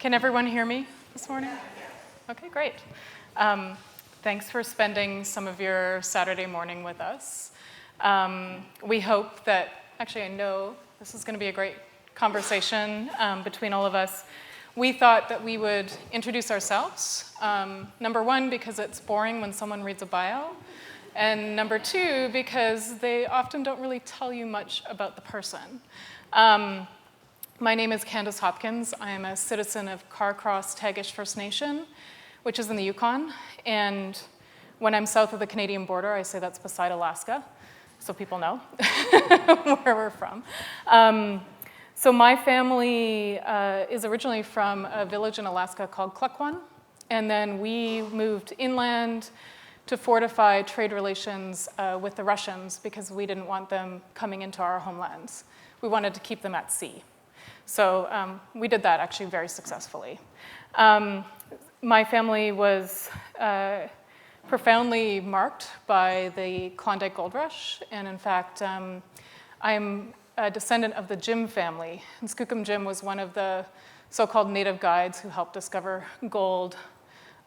Can everyone hear me this morning? Okay, great. Thanks for spending some of your Saturday morning with us. We hope that, actually I know this is going to be a great conversation between all of us. We thought that we would introduce ourselves. Number one, because it's boring when someone reads a bio. And number two, because they often don't really tell you much about the person. My name is Candice Hopkins. I am a citizen of Carcross-Tagish First Nation, which is in the Yukon. And when I'm south of the Canadian border, I say that's beside Alaska, so people know where we're from. So my family is originally from a village in Alaska called Klukwan, and then we moved inland to fortify trade relations with the Russians because we didn't want them coming into our homelands. We wanted to keep them at sea. So we did that actually very successfully. My family was profoundly marked by the Klondike Gold Rush, and in fact, I'm a descendant of the Jim family. And Skookum Jim was one of the so-called native guides who helped discover gold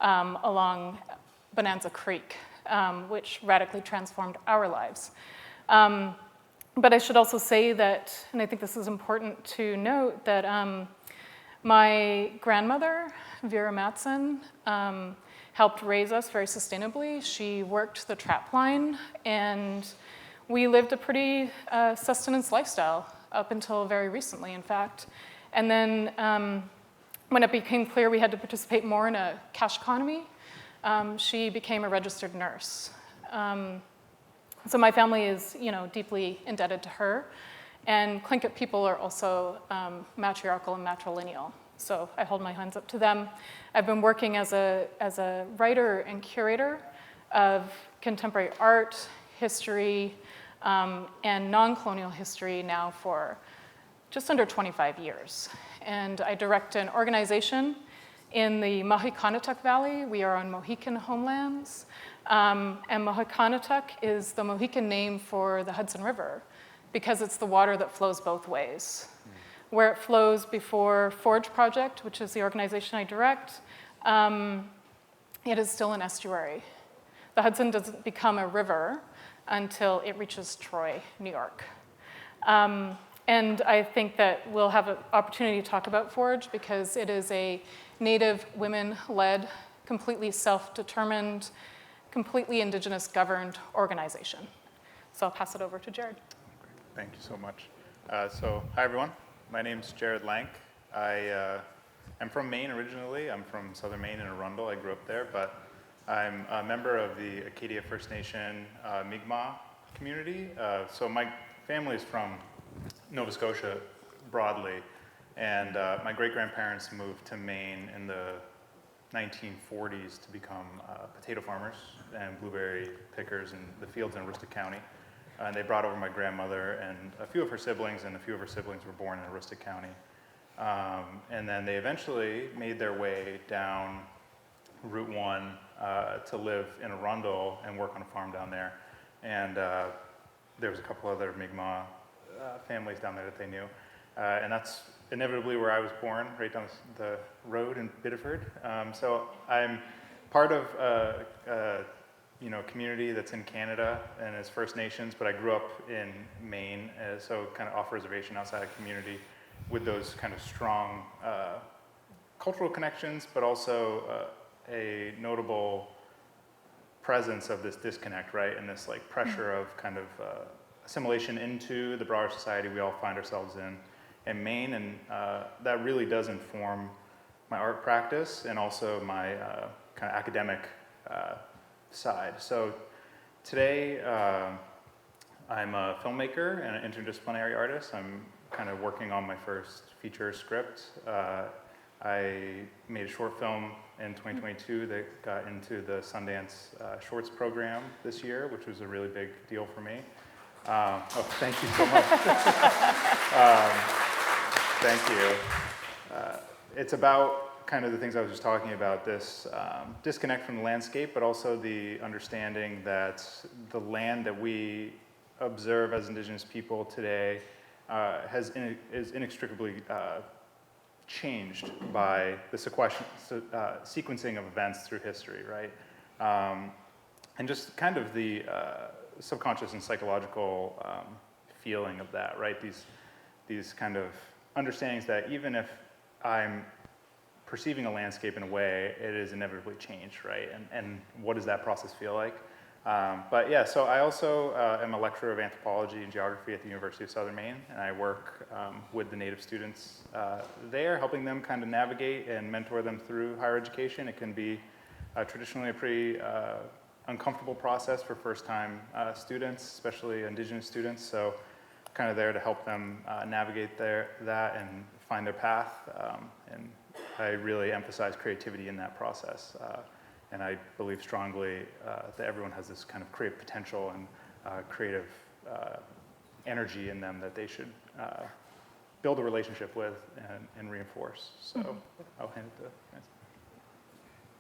along Bonanza Creek, which radically transformed our lives. But I should also say that, and I think this is important to note, that my grandmother, Vera Matson, helped raise us very sustainably. She worked the trap line, and we lived a pretty sustenance lifestyle up until very recently, in fact. And then when it became clear we had to participate more in a cash economy, she became a registered nurse. So my family is, deeply indebted to her. And Tlingit people are also matriarchal and matrilineal. So I hold my hands up to them. I've been working as a writer and curator of contemporary art, history, and non-colonial history now for just under 25 years. And I direct an organization in the Mahikanatuk Valley. We are on Mohican homelands. And Mahikanatuk is the Mohican name for the Hudson River because it's the water that flows both ways. Where it flows before Forge Project, which is the organization I direct, it is still an estuary. The Hudson doesn't become a river until it reaches Troy, New York. And I think that we'll have an opportunity to talk about Forge because it is a Native women-led, completely self-determined, completely Indigenous governed organization. So I'll pass it over to Jared. Thank you so much. Hi everyone. My name's Jared Lank. I'm from Maine originally. I'm from southern Maine in Arundel. I grew up there, but I'm a member of the Acadia First Nation Mi'kmaq community. So my family is from Nova Scotia broadly, and my great-grandparents moved to Maine in the 1940s to become potato farmers and blueberry pickers in the fields in Aroostook County. And they brought over my grandmother and a few of her siblings, and a few of her siblings were born in Aroostook County. And then they eventually made their way down Route 1 to live in Arundel and work on a farm down there. And there was a couple other Mi'kmaq families down there that they knew. And that's inevitably where I was born, right down the road in Biddeford. So I'm part of a community that's in Canada and is First Nations, but I grew up in Maine, so kind of off reservation outside of community with those kind of strong cultural connections, but also a notable presence of this disconnect, right? And this like pressure of kind of assimilation into the broader society we all find ourselves in Maine, and that really does inform my art practice and also my kind of academic side. So today I'm a filmmaker and an interdisciplinary artist. I'm kind of working on my first feature script. I made a short film in 2022 that got into the Sundance Shorts program this year, which was a really big deal for me. Thank you so much. Thank you. It's about kind of the things I was just talking about, this disconnect from the landscape, but also the understanding that the land that we observe as Indigenous people today is inextricably changed by the sequencing of events through history, right? And just kind of the subconscious and psychological feeling of that, right? These kind of understandings that even if I'm perceiving a landscape in a way, it is inevitably changed, right? And what does that process feel like? But yeah, so I also am a lecturer of anthropology and geography at the University of Southern Maine, and I work with the Native students there, helping them kind of navigate and mentor them through higher education. It can be traditionally a pretty uncomfortable process for first-time students, especially Indigenous students, so kind of there to help them navigate that and find their path, and I really emphasize creativity in that process. And I believe strongly that everyone has this kind of creative potential and creative energy in them that they should build a relationship with and reinforce. So I'll hand it to Nancy.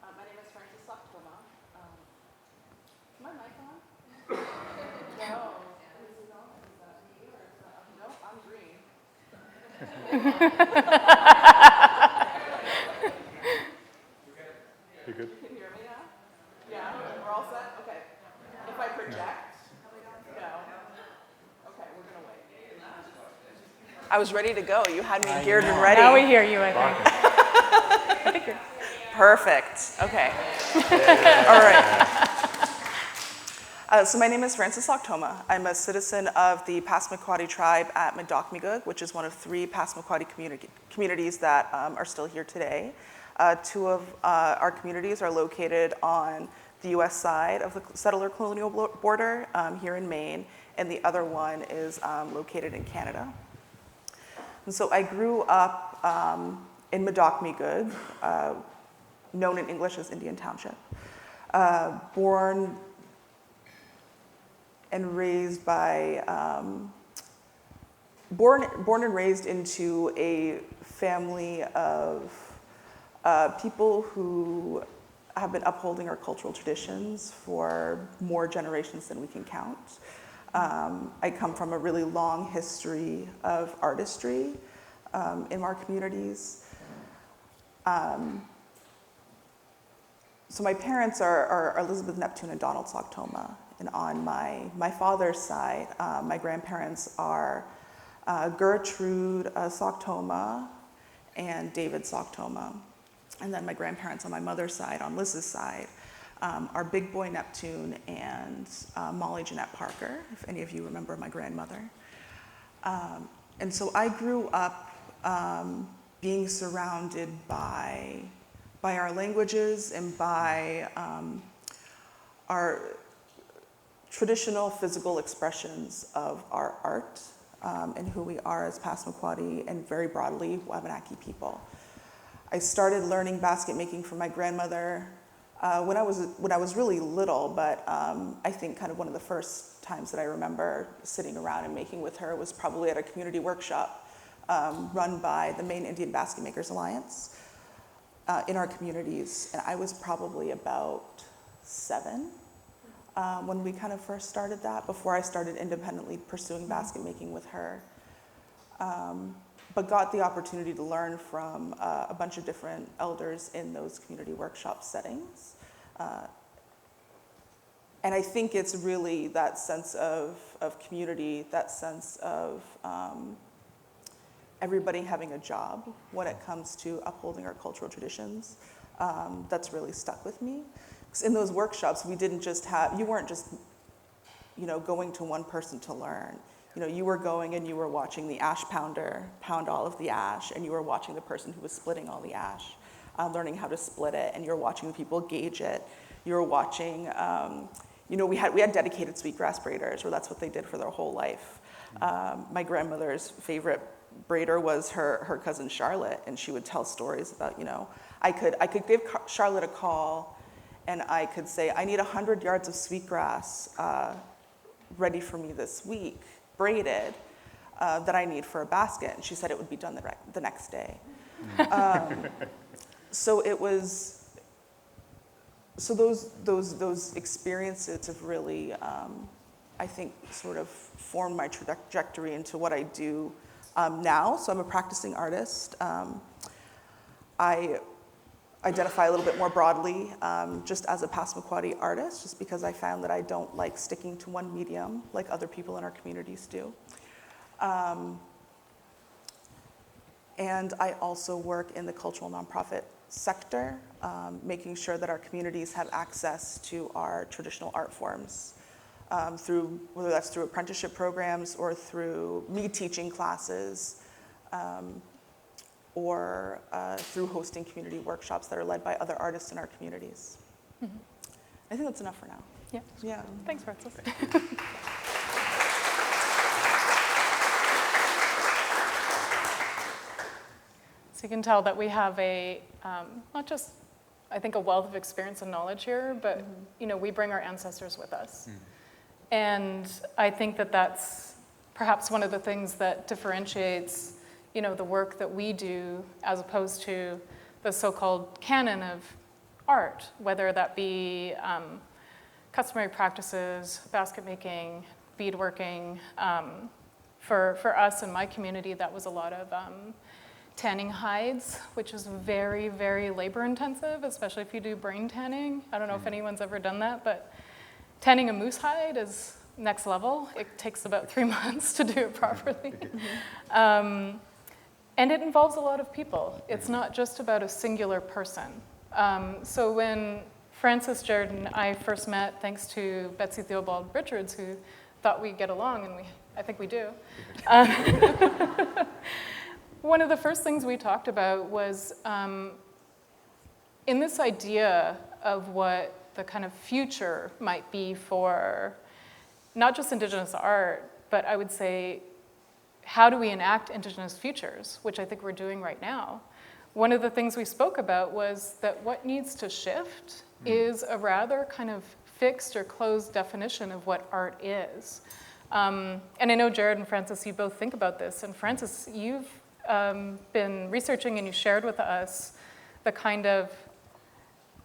My name is Soctomah. Is my mic on? No. Is it on? Is that me or is that? No, I'm green. You good? You can hear me now? Yeah, we're all set? Okay. If I project? No. Okay, we're gonna wait. I was ready to go. You had me geared and ready. Now we hear you, I think. I think you're... Perfect. Okay. All right. So my name is Soctomah. I'm a citizen of the Passamaquoddy tribe at Madocmigoog, which is one of 3 Passamaquoddy communities that are still here today. 2 of our communities are located on the U.S. side of the settler colonial border here in Maine, and the other one is located in Canada. And so I grew up in Madocmigoog, known in English as Indian Township, born and raised into a family of people who have been upholding our cultural traditions for more generations than we can count. I come from a really long history of artistry in our communities. So my parents are Elizabeth Neptune and Donald Soctomah. And on my father's side, my grandparents are Gertrude Soctomah and David Soctomah. And then my grandparents on my mother's side, on Liz's side, are Big Boy Neptune and Molly Jeanette Parker, if any of you remember my grandmother. And so I grew up being surrounded by our languages and by our traditional physical expressions of our art and who we are as Passamaquoddy and very broadly Wabanaki people. I started learning basket making from my grandmother when I was really little, but I think kind of one of the first times that I remember sitting around and making with her was probably at a community workshop run by the Maine Indian Basket Makers Alliance in our communities, and I was probably about 7 when we kind of first started that, before I started independently pursuing basket making with her. But got the opportunity to learn from a bunch of different elders in those community workshop settings. And I think it's really that sense of community, that sense of everybody having a job when it comes to upholding our cultural traditions, that's really stuck with me. 'Cause in those workshops, you weren't just, going to one person to learn. You were going and you were watching the ash pounder pound all of the ash, and you were watching the person who was splitting all the ash, learning how to split it, and you were watching the people gauge it. You were watching, we had dedicated sweetgrass braiders, or that's what they did for their whole life. My grandmother's favorite braider was her cousin Charlotte, and she would tell stories about, I could give Charlotte a call, and I could say, I need 100 yards of sweetgrass ready for me this week, braided, that I need for a basket. And she said it would be done the next day. So those experiences have really, I think, sort of formed my trajectory into what I do now. So I'm a practicing artist. I identify a little bit more broadly just as a Passamaquoddy artist, just because I found that I don't like sticking to one medium like other people in our communities do. And I also work in the cultural nonprofit sector, making sure that our communities have access to our traditional art forms, through whether that's through apprenticeship programs or through me teaching classes, or through hosting community workshops that are led by other artists in our communities. Mm-hmm. I think that's enough for now. Yeah. Yeah. Thanks, Frances. So you can tell that we have a, not just, I think, a wealth of experience and knowledge here, but we bring our ancestors with us. And I think that that's perhaps one of the things that differentiates the work that we do as opposed to the so-called canon of art, whether that be customary practices, basket making, beadworking. For us in my community, that was a lot of tanning hides, which is very, very labor intensive, especially if you do brain tanning. I don't know if anyone's ever done that, but tanning a moose hide is next level. It takes about 3 months to do it properly. And it involves a lot of people. It's not just about a singular person. So when Frances, Jared, and I first met, thanks to Betsy Theobald Richards, who thought we'd get along, and I think we do. One of the first things we talked about was in this idea of what the kind of future might be for not just Indigenous art, but I would say, how do we enact Indigenous futures, which I think we're doing right now. One of the things we spoke about was that what needs to shift is a rather kind of fixed or closed definition of what art is. And I know Jared and Frances, you both think about this, and Frances, you've been researching and you shared with us the kind of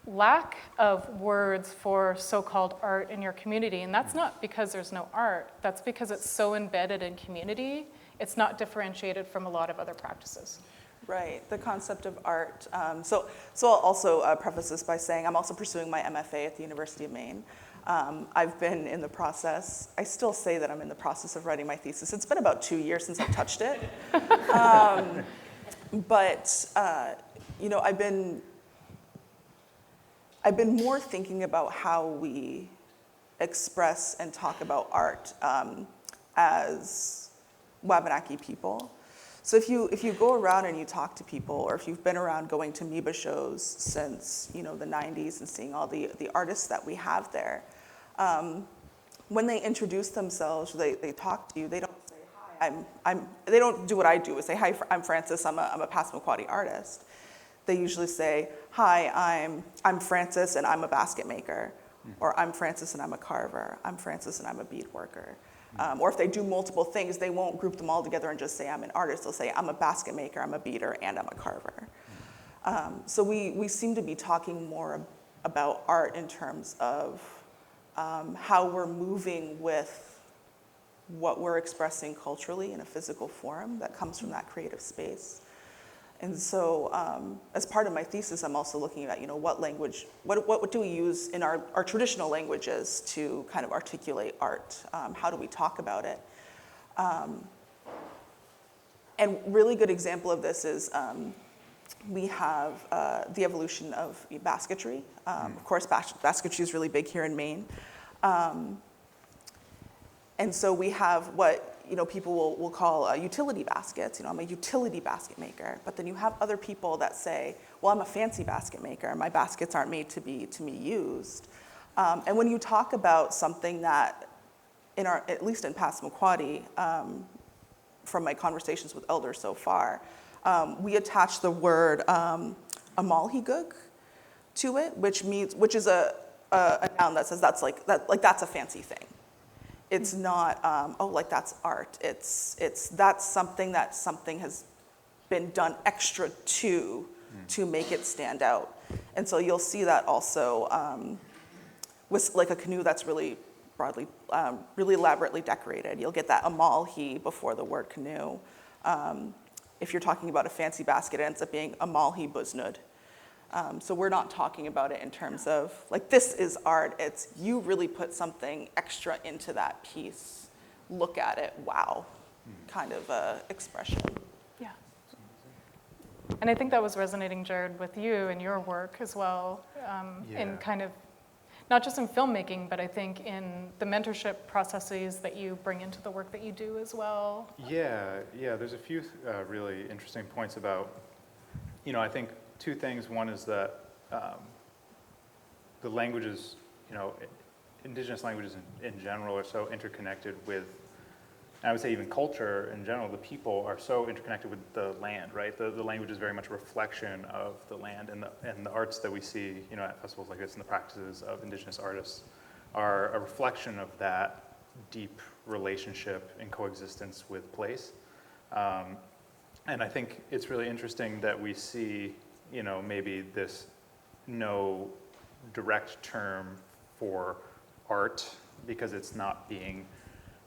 lack of words for so-called art in your community, and that's not because there's no art, that's because it's so embedded in community, it's not differentiated from a lot of other practices. Right, the concept of art. So I'll also preface this by saying I'm also pursuing my MFA at the University of Maine. I've been in the process, I still say that I'm in the process of writing my thesis. It's been about 2 years since I've touched it. But I've been more thinking about how we express and talk about art as Wabanaki people. So if you go around and you talk to people, or if you've been around going to MIBA shows since the 90s and seeing all the artists that we have there, when they introduce themselves, they talk to you, they don't say, hi, they don't do what I do, is say, hi, I'm Frances, I'm a Passamaquoddy artist. They usually say, hi, I'm Frances and I'm a basket maker, or I'm Frances and I'm a carver, I'm Frances and I'm a bead worker. Or if they do multiple things, they won't group them all together and just say I'm an artist. They'll say I'm a basket maker, I'm a beater, and I'm a carver. So we seem to be talking more about art in terms of how we're moving with what we're expressing culturally in a physical form that comes from that creative space. And so as part of my thesis, I'm also looking at, what language, what do we use in our traditional languages to kind of articulate art? How do we talk about it? And really good example of this is we have the evolution of basketry. Of course, basketry is really big here in Maine. And so we have what people will call utility baskets. I'm a utility basket maker. But then you have other people that say, well, I'm a fancy basket maker. My baskets aren't made to be used. And when you talk about something that, at least in Passamaquoddy, from my conversations with elders so far, we attach the word amalhigug to it, which is a noun that says that's a fancy thing. It's not, that's art. That's something has been done extra to make it stand out. And so you'll see that also with like a canoe that's really broadly, really elaborately decorated. You'll get that amalhi before the word canoe. if you're talking about a fancy basket, it ends up being a malhi busnud. So we're not talking about it in terms of, like, this is art. It's you really put something extra into that piece. Look at it, wow, kind of expression. Yeah. And I think that was resonating, Jared, with you and your work as well, in kind of, not just in filmmaking, but I think in the mentorship processes that you bring into the work that you do as well. Yeah, there's a few really interesting points about, I think two things. One is that the languages, Indigenous languages in general are so interconnected with, I would say even culture in general. The people are so interconnected with the land, right? The language is very much a reflection of the land, and the arts that we see, at festivals like this, and the practices of Indigenous artists are a reflection of that deep relationship and coexistence with place. And I think it's really interesting that we see, maybe this no direct term for art because it's not being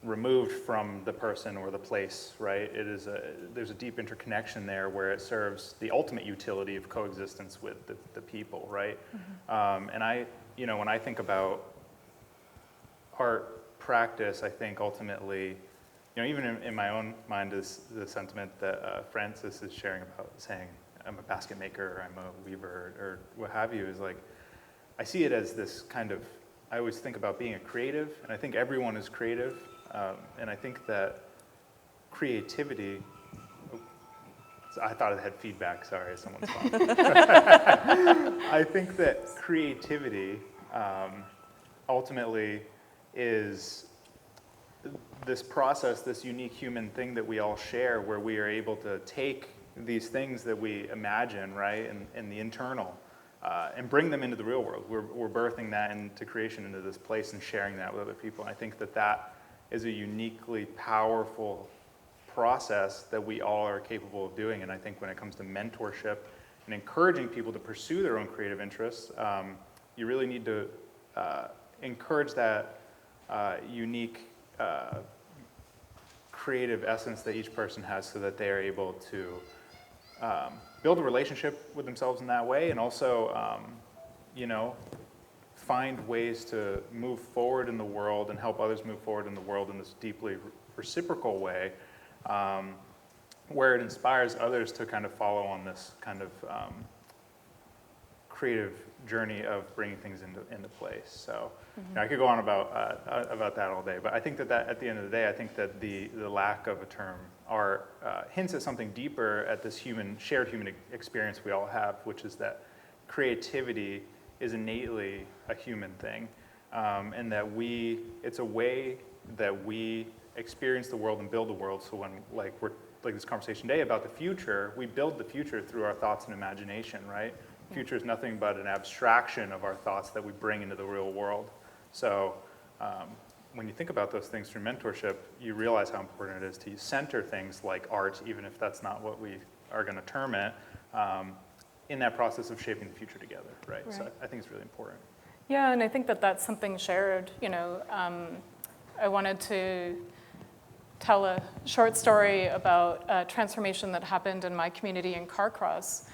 removed from the person or the place, right? There's a deep interconnection there where it serves the ultimate utility of coexistence with the people, right? Mm-hmm. And when I think about art practice, I think ultimately, even in my own mind is the sentiment that Francis is sharing about saying, I'm a basket maker, or I'm a weaver, or what have you, is like, I see it as this kind of, I always think about being a creative, and I think everyone is creative, and I think that creativity, I thought it had feedback, sorry, someone's phone. I think that creativity ultimately is this process, this unique human thing that we all share, where we are able to take these things that we imagine, right, in the internal, and bring them into the real world. We're birthing that into creation, into this place, and sharing that with other people. And I think that is a uniquely powerful process that we all are capable of doing. And I think when it comes to mentorship and encouraging people to pursue their own creative interests, you really need to encourage that unique creative essence that each person has, so that they are able to build a relationship with themselves in that way, and also, find ways to move forward in the world and help others move forward in the world in this deeply reciprocal way, where it inspires others to kind of follow on this kind of creative journey of bringing things into place. So I could go on about that all day, but I think that at the end of the day, I think that the lack of a term art hints at something deeper, at this shared human experience we all have, which is that creativity is innately a human thing, and that it's a way that we experience the world and build the world. So when we're like this conversation today about the future, we build the future through our thoughts and imagination, right? Future is nothing but an abstraction of our thoughts that we bring into the real world. So when you think about those things through mentorship, you realize how important it is to center things like art, even if that's not what we are going to term it, in that process of shaping the future together, right? So I think it's really important. Yeah, and I think that that's something shared. I wanted to tell a short story about a transformation that happened in my community in Carcross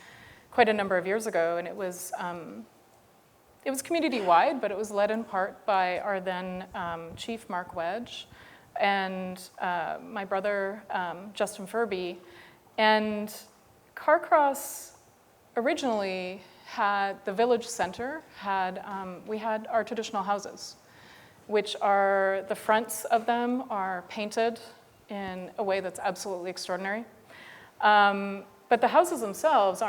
quite a number of years ago, and it was community-wide, but it was led in part by our then Chief Mark Wedge and my brother Justin Furby. And Carcross originally had, the village center we had our traditional houses, which are, the fronts of them are painted in a way that's absolutely extraordinary. But the houses themselves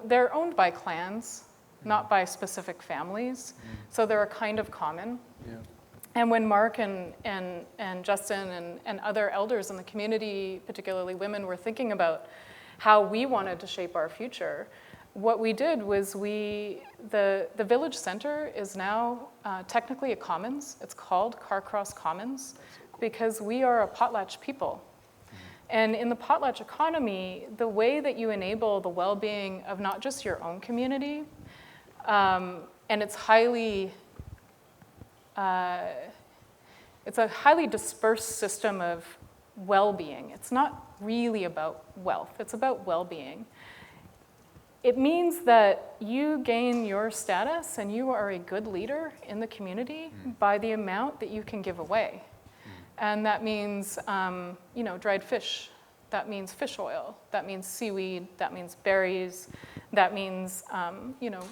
they're owned by clans, not by specific families. So they're a kind of common. Yeah. And when Mark and Justin and other elders in the community, particularly women, were thinking about how we wanted to shape our future, what we did was the village center is now technically a commons. It's called Carcross Commons because we are a potlatch people. And in the potlatch economy, the way that you enable the well-being of not just your own community, and it's a highly dispersed system of well-being. It's not really about wealth. It's about well-being. It means that you gain your status and you are a good leader in the community by the amount that you can give away. And that means, dried fish. That means fish oil. That means seaweed. That means berries. That means,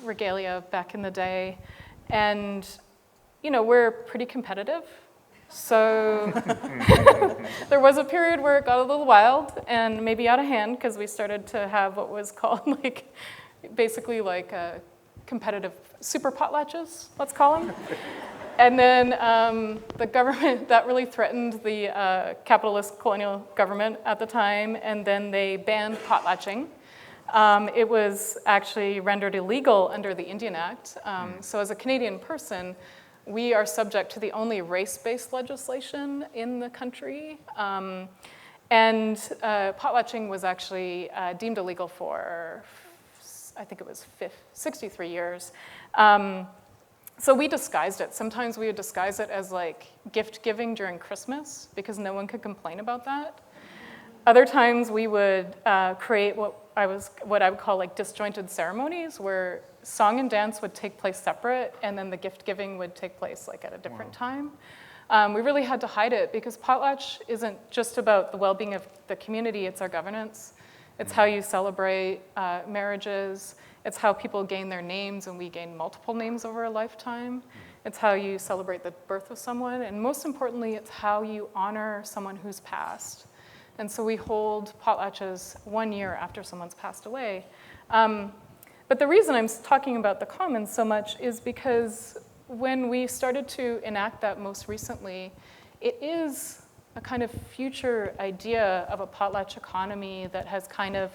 regalia back in the day. And, we're pretty competitive. So there was a period where it got a little wild and maybe out of hand because we started to have what was called basically competitive super potlatches, let's call them. And then the government, that really threatened the capitalist colonial government at the time, and then they banned potlatching. It was actually rendered illegal under the Indian Act. So as a Canadian person, we are subject to the only race-based legislation in the country. And potlatching was actually deemed illegal for, I think it was 63 years. So we disguised it. Sometimes we would disguise it as gift giving during Christmas because no one could complain about that. Other times we would create what I would call disjointed ceremonies where song and dance would take place separate and then the gift giving would take place at a different time. We really had to hide it because potlatch isn't just about the well-being of the community, it's our governance. It's how you celebrate marriages. It's how people gain their names, and we gain multiple names over a lifetime. It's how you celebrate the birth of someone, and most importantly, it's how you honor someone who's passed. And so we hold potlatches 1 year after someone's passed away. But the reason I'm talking about the commons so much is because when we started to enact that most recently, it is a kind of future idea of a potlatch economy that has kind of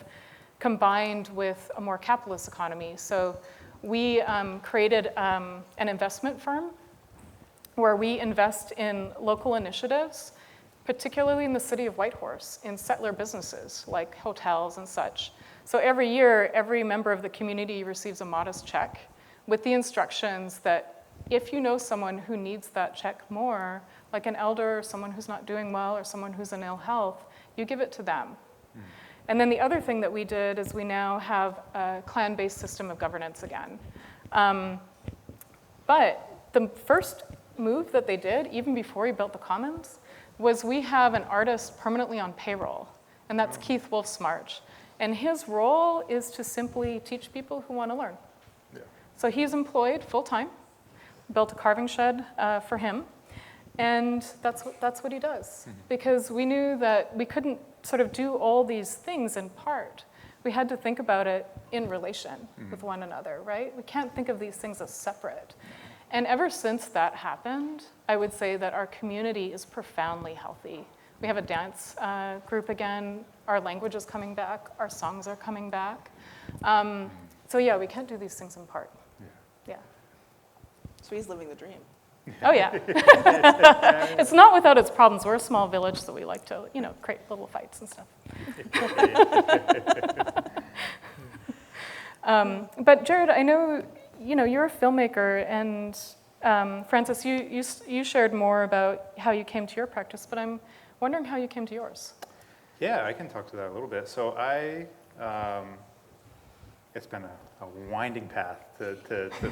combined with a more capitalist economy. So we created an investment firm where we invest in local initiatives, particularly in the city of Whitehorse, in settler businesses like hotels and such. So every year, every member of the community receives a modest check with the instructions that if you know someone who needs that check more, like an elder or someone who's not doing well or someone who's in ill health, you give it to them. And then the other thing that we did is we now have a clan-based system of governance again. But the first move that they did, even before we built the commons, was we have an artist permanently on payroll, and that's Keith Wolfsmarch. And his role is to simply teach people who want to learn. Yeah. So he's employed full-time, built a carving shed for him, and that's what he does. Because we knew that we couldn't sort of do all these things in part. We had to think about it in relation with one another, right? We can't think of these things as separate. And ever since that happened, I would say that our community is profoundly healthy. We have a dance group again. Our language is coming back. Our songs are coming back. So yeah, we can't do these things in part. Yeah. So he's living the dream. Oh yeah. It's not without its problems. We're a small village, so we like to, create little fights and stuff. But Jared, I know, you're a filmmaker, and Francis, you shared more about how you came to your practice, but I'm wondering how you came to yours. Yeah, I can talk to that a little bit. So it's been a winding path to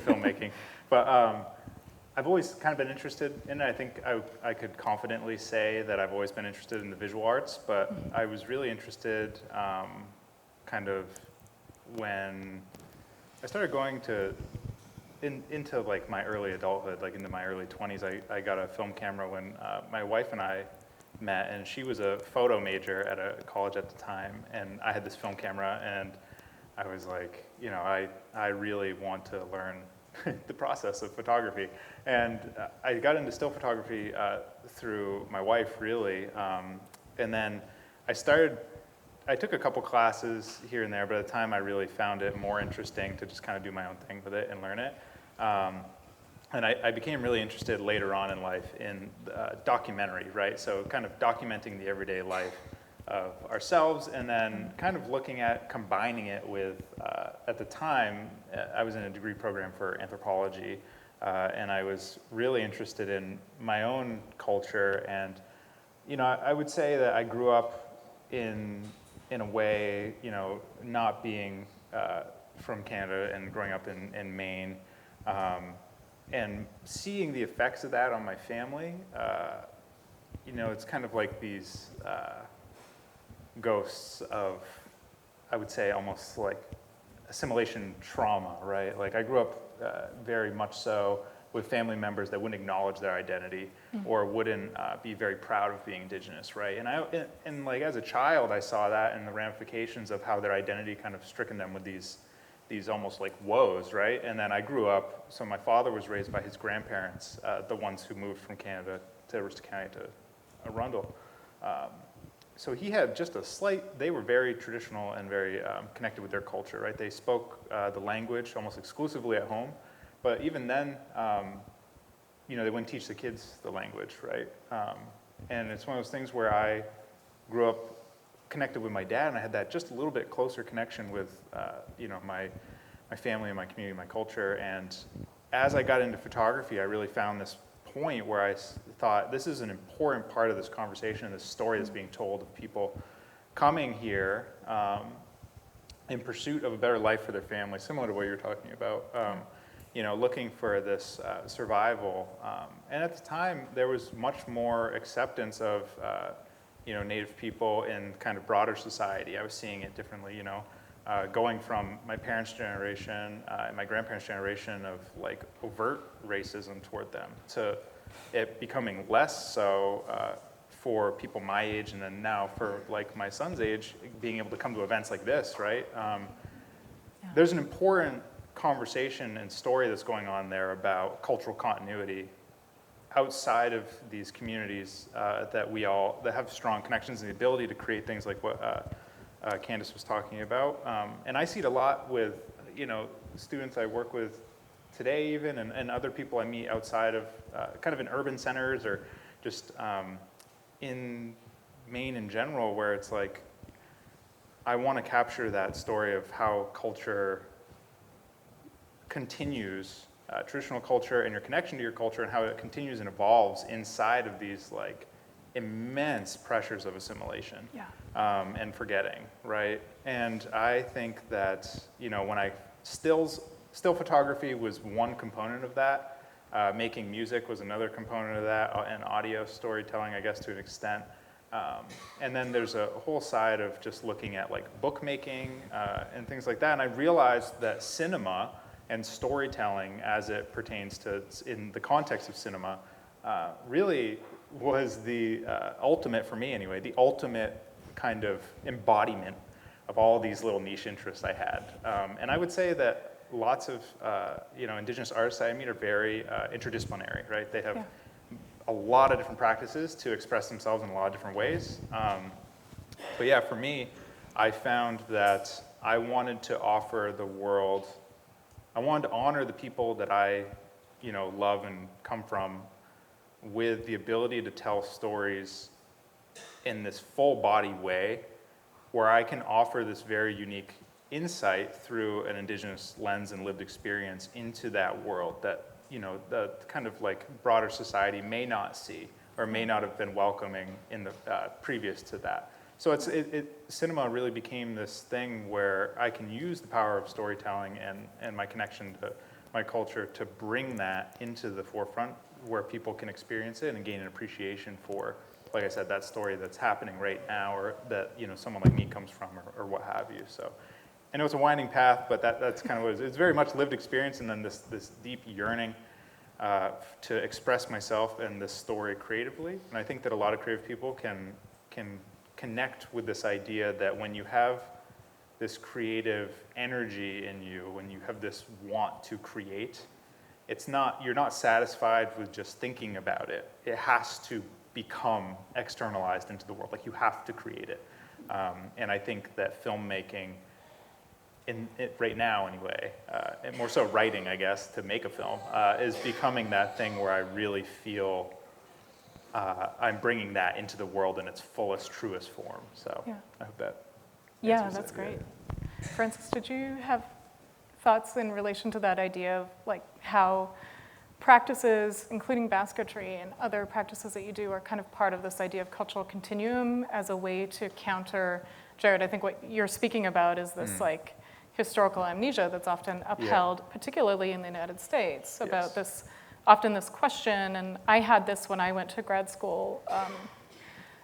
filmmaking, but I've always kind of been interested in it. I think I could confidently say that I've always been interested in the visual arts, but I was really interested kind of when I started going into like my early adulthood, like into my early 20s. I got a film camera when my wife and I met, and she was a photo major at a college at the time, and I had this film camera, and I was like, I really want to learn the process of photography. And I got into still photography through my wife, really. And then I took a couple classes here and there, but at the time I really found it more interesting to just kind of do my own thing with it and learn it. And I became really interested later on in life in documentary, right? So kind of documenting the everyday life of ourselves, and then kind of looking at combining it with, at the time, I was in a degree program for anthropology, and I was really interested in my own culture. And, I would say that I grew up in a way, you know, not being from Canada and growing up in Maine, and seeing the effects of that on my family, you know, it's kind of like these ghosts of, I would say, almost like assimilation trauma, right? Like I grew up very much so with family members that wouldn't acknowledge their identity or wouldn't be very proud of being Indigenous, right? And like as a child, I saw that and the ramifications of how their identity kind of stricken them with these almost like woes, right? And then I grew up, so my father was raised by his grandparents, the ones who moved from Canada to Aroostook County to Arundel. So he had just a slight, they were very traditional and very connected with their culture, right? They spoke the language almost exclusively at home, but even then, you know, they wouldn't teach the kids the language, right? And it's one of those things where I grew up connected with my dad, and I had that just a little bit closer connection with, you know, my family and my community, my culture. And as I got into photography, I really found this point where I thought this is an important part of this conversation and this story that's being told of people coming here in pursuit of a better life for their family, similar to what you're talking about. You know, looking for this survival. And at the time, there was much more acceptance of you know, Native people in kind of broader society. I was seeing it differently, you know, going from my parents' generation and my grandparents' generation of like overt racism toward them to it becoming less so for people my age, and then now for like my son's age, being able to come to events like this, right? There's an important conversation and story that's going on there about cultural continuity outside of these communities that have strong connections and the ability to create things like what Candice was talking about. And I see it a lot with, you know, students I work with today even, and other people I meet outside of kind of in urban centers or just in Maine in general, where it's like, I want to capture that story of how culture continues, traditional culture and your connection to your culture, and how it continues and evolves inside of these like immense pressures of assimilation and forgetting, right? And I think that, you know, when still photography was one component of that, making music was another component of that, and audio storytelling, I guess, to an extent. And then there's a whole side of just looking at like bookmaking and things like that. And I realized that cinema and storytelling as it pertains to, in the context of cinema, really was the ultimate, for me anyway, the ultimate kind of embodiment of all these little niche interests I had. And I would say that lots of, you know, Indigenous artists I meet are very interdisciplinary, right? They have a lot of different practices to express themselves in a lot of different ways. But yeah, for me, I found that I wanted to offer the world, I wanted to honor the people that I, you know, love and come from with the ability to tell stories in this full body way where I can offer this very unique insight through an Indigenous lens and lived experience into that world that, you know, the kind of like broader society may not see or may not have been welcoming in the previous to that. So cinema really became this thing where I can use the power of storytelling and my connection to my culture to bring that into the forefront where people can experience it and gain an appreciation for, like I said, that story that's happening right now, or that, you know, someone like me comes from, or what have you. So I know it's a winding path, but that's kind of what it is. It's very much lived experience, and then this deep yearning to express myself and this story creatively. And I think that a lot of creative people can connect with this idea that when you have this creative energy in you, when you have this want to create, you're not satisfied with just thinking about it. It has to become externalized into the world. Like, you have to create it. And I think that filmmaking, right now anyway, and more so writing, I guess, to make a film, is becoming that thing where I really feel I'm bringing that into the world in its fullest, truest form. So I hope that answers that's it. great. Francis, did you have thoughts in relation to that idea of like how practices, including basketry and other practices that you do, are kind of part of this idea of cultural continuum as a way to counter, Jared, I think what you're speaking about is this like historical amnesia that's often upheld, particularly in the United States, about this, often this question, and I had this when I went to grad school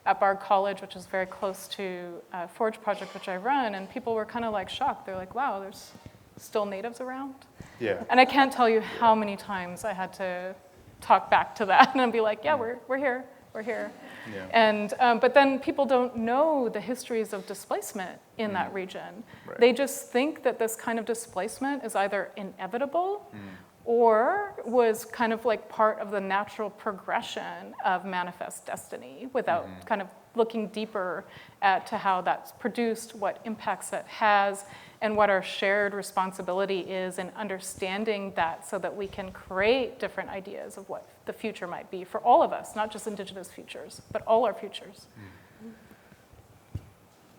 at Bard College, which is very close to Forge Project, which I run, and people were kind of like shocked. They're like, wow, there's still natives around? Yeah. And I can't tell you how many times I had to talk back to that and be like, yeah, we're here, we're here. Yeah. And, but then people don't know the histories of displacement in that region. Right. They just think that this kind of displacement is either inevitable or was kind of like part of the natural progression of manifest destiny without kind of looking deeper to how that's produced, what impacts it has, and what our shared responsibility is in understanding that so that we can create different ideas of what the future might be for all of us, not just Indigenous futures, but all our futures.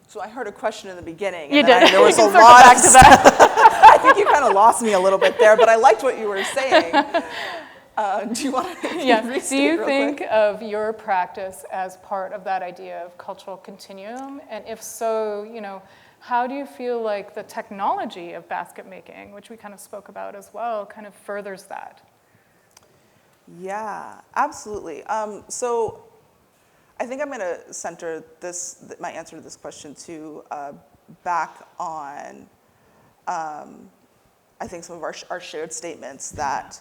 So I heard a question in the beginning. You and did. There was You a can lot circle back of to that. I think you kind of lost me a little bit there, but I liked what you were saying. Do you want to restate Do you real think quick? of your practice as part of that idea of cultural continuum? And if so, you know, how do you feel like the technology of basket making, which we kind of spoke about as well, kind of furthers that? Yeah, absolutely. So I think I'm going to center my answer to this question to back on, I think some of our shared statements that